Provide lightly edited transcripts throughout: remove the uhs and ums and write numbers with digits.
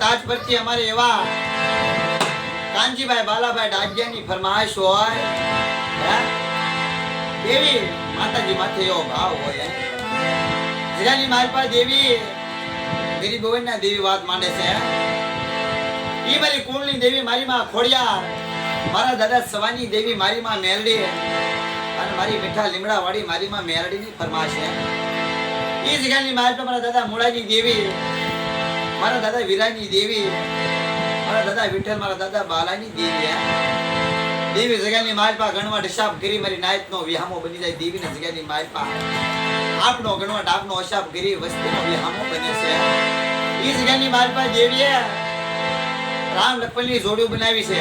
તાજ પરથી અમારે એવા કાનજીભાઈ બાલાભાઈ ડાગિયાની ફરમાઈશ હોય હે? દેવી માતાજી માથે એવો ભાવ હોય જીરાની માલપા દેવી ગરીબ હોય ના દેવી વાત માંડે છે ઈ મારી કુળની દેવી મારી માં ખોડિયાર મારા દાદા સવાની દેવી મારી માં મેલડી અને મારી મીઠા લીમડા વાળી મારી માં મેલડીની ફરમાઈશ છે ઈ જગ્યાની માલપા મારા દાદા મોડાની દેવી મારા દાદા વીરાની દેવી મારા દાદા વિઠ્ઠલ મારા દાદા બાલાની દેવી દેવી જગ્યાની માલપા ગણવા હિસાબ કરી મારી નાયતનો વિહામો બની જાય દેવીની જગ્યાની માલપા આપનો ગણવા આપનો હિસાબ કરી વસ્તીનો વિહામો બને છે ઈ જગ્યાની માલપા દેવીએ રામ લક્ષ્મણની જોડી બનાવી છે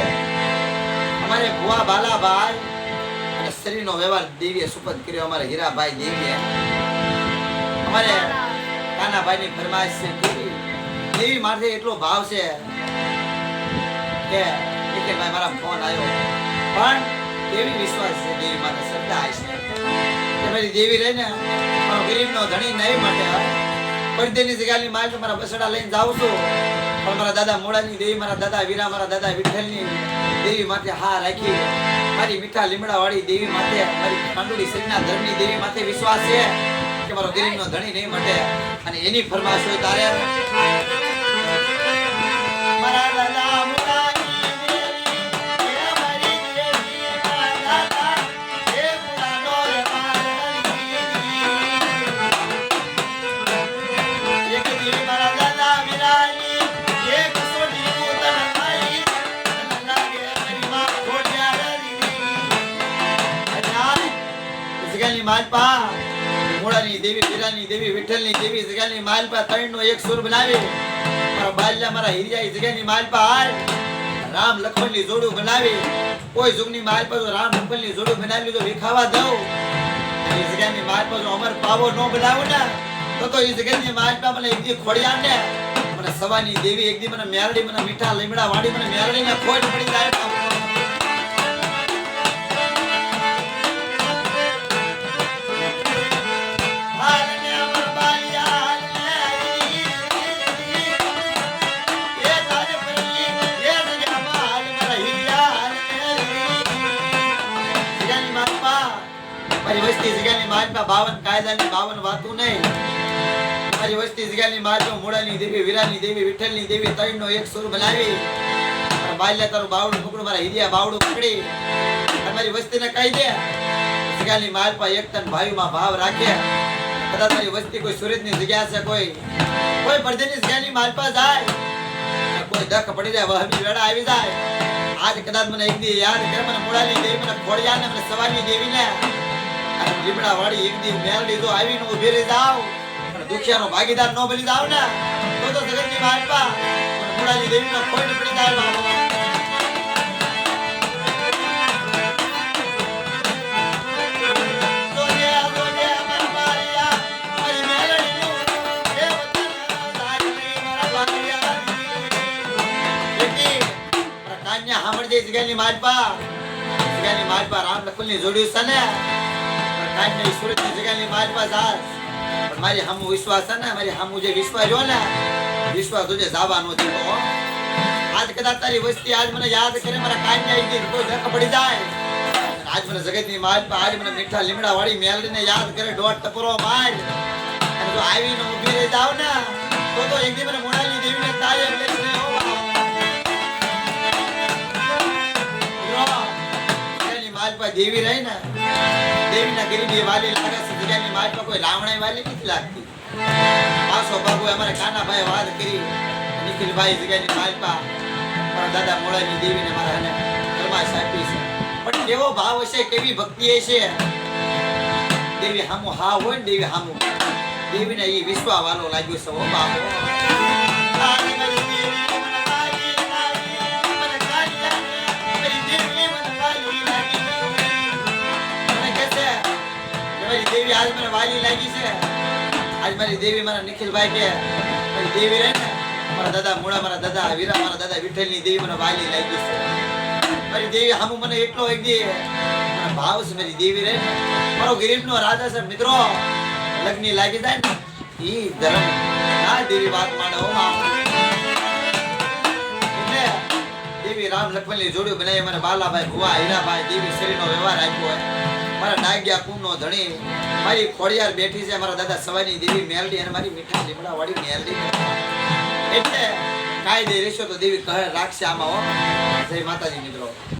અમારે ભુવા બાલાભાઈ અને શરીરનો વ્યવહાર દેવીએ સુપત કર્યો અમારે હીરાભાઈ દેવીએ અમારે કાનાભાઈની ફરમાઈશ છે દેવી માથે એટલો ભાવ છે કે ભાઈ મારા ફોન આવ્યો પણ દેવી વિશ્વાસ છે દેવી માથે શ્રદ્ધા છે કે મારી દેવી રહીને મારો ગરીબનો ધણી નહીં માટે પડદેની જગ્યાની માલ મારા બસડા લઈને જાઉં છું પણ મારા દાદા મોડાની દેવી મારા દાદા વીરા મારા દાદા વિઠ્ઠલની દેવી માથે હા રાખી મારી મીઠા લીમડા વાળી દેવી માથે મારી પાંડુડી શરીરના ધર્મની દેવી માથે વિશ્વાસ છે કે મારો ગરીબનો ધણી નહીં માટે અને એની ફરમાશ હોય તારે મારા દાદા મોડાની દેવી હે મારી દેવી મારા દાદા હે પુરાનો રે મારી એક દેવી મારા દાદા વીરાની એક સોડી ઉતર મારી લાગે મારી માં ખોડિયાર અજાય જગ્યાની માલપા મોડાની દેવી વીરાની દેવી વિઠ્ઠલની દેવી જગ્યાની માલપા ત્રણનો એક સુર બનાવી મારા બાલ્યા મારા હીરિયા જગ્યાની માલપા હાલ રામ લક્ષ્મણની જોડું બનાવી કોઈ જુગની માલપા જો રામ લક્ષ્મણની જોડું બનાવી તો વિખાવા દઉં એ જગ્યાની માલપા જો અમર પાવો ન બનાવું ને તો એ જગ્યાની માલપા મને એક દી ખોડિયાર ને મને સવાની દેવી એક દી મને મેરડી મને મીઠા લીમડા વાડી મને મેરડી ને ખોડ પડી જાય મારી વસ્તી જગ્યાની માલપા 52 કાયદાની 52 વાતું નહીં મારી વસ્તી જગ્યાની માલપા મોડાની દેવી વીરાની દેવી વિઠ્ઠલની દેવી ત્રણનો એક સુર બનાવી મારા બાલ્યા તારું બાવડું પકડું મારા હીરિયા બાવડું પકડી મારી વસ્તીને કહી દે જગ્યાની માલપા એક તન ભાઈમાં ભાવ રાખે કદાચ મારી વસ્તી કોઈ સુરતની જગ્યા છે કોઈ પડદેની જગ્યાની માલપા જાય કોઈ દખ પડી જાય વહમી વેળા આવી જાય આજ કદાચ મને એક દી યાદ કરે મને મોડાની દેવી મને ખોડિયાને મને સવાની દેવીને લીમડા વાળી એક દી મેલડી જો આવીને ઊભી રહી જાવ પણ દુખિયાનો ભાગીદાર ન બની જાવ ને તો જગતની માલપા મોડાની દેવીને ખોડ પડી જાય બાબા જગ્યાની માલપા રામ લક્ષ્મણની જોડી છે ને કાંઈ સુરતની જગ્યાની માલપા જાસ પણ મારી હમ વિશ્વાસ છે ને મારી હમ જે વિશ્વાસ જો ને વિશ્વાસ તુજે જવાનો છે તો આજ કદાચ તારી વસ્તી આજ મને યાદ કરે મારા કાંઈ આવી કોઈ ધક પડી જાય આજ મને જગતની માલપા આજ મને મીઠા લીમડા વાળી મેલડીને યાદ કરે દોઢ ટપરો માર અને જો આવીને ઊભી રહી જાવ ને તો એક દી મને મોડાની દેવીને તારે એટલે માલપા દેવી રહી ને દેવીના ગરીબી વાલી લાગે છે જગ્યાની માલપા કોઈ લાવણાઈ વાલી નથી લાગતી પાછો બાબુ અમારે કાનાભાઈ વાત કરી નિખિલભાઈ જગ્યાની માલપા મારા દાદા મોડાની દેવીને મારા હને ફરમાઈશ આપી છે પણ કેવો ભાવ હશે કેવી ભક્તિ હશે દેવી હામુ હા હોય ને દેવી હામુ દેવીને એ વિશ્વા વાલો લાગ્યો છે ઓ બાપો દેવી આજ મને વાલી લાગી છે આજ મારી દેવી મારા નિખિલભાઈ કે મારી દેવી રહે ને મારા દાદા મોડા મારા દાદા વીરા મારા દાદા વિઠ્ઠલની દેવી મને વાલી લાગી છે મારી દેવી હામુ મને એટલો એક દી મને ભાવ છે મારી દેવી રહે ને મારો ગરીબનો રાજા છે મિત્રો લગ્ની લાગી જાય ને ઈ ધર્મ ના દેવી વાત માંડો દેવી રામ લક્ષ્મણની જોડી બનાવી મને બાલાભાઈ ભુવા હીરાભાઈ દેવી શ્રીનો વ્યવહાર આપ્યો હોય મારા ડાગ્યા કુમનો ધણી મારી ખોડિયાર બેઠી છે મારા દાદા સવાની દેવી મેલડી અને મારી મીઠા લીમડા વાળી મેલડી એટલે કાયદે રહેશો તો દેવી કહે રાખશે આમાં હો જય માતાજી મિત્રો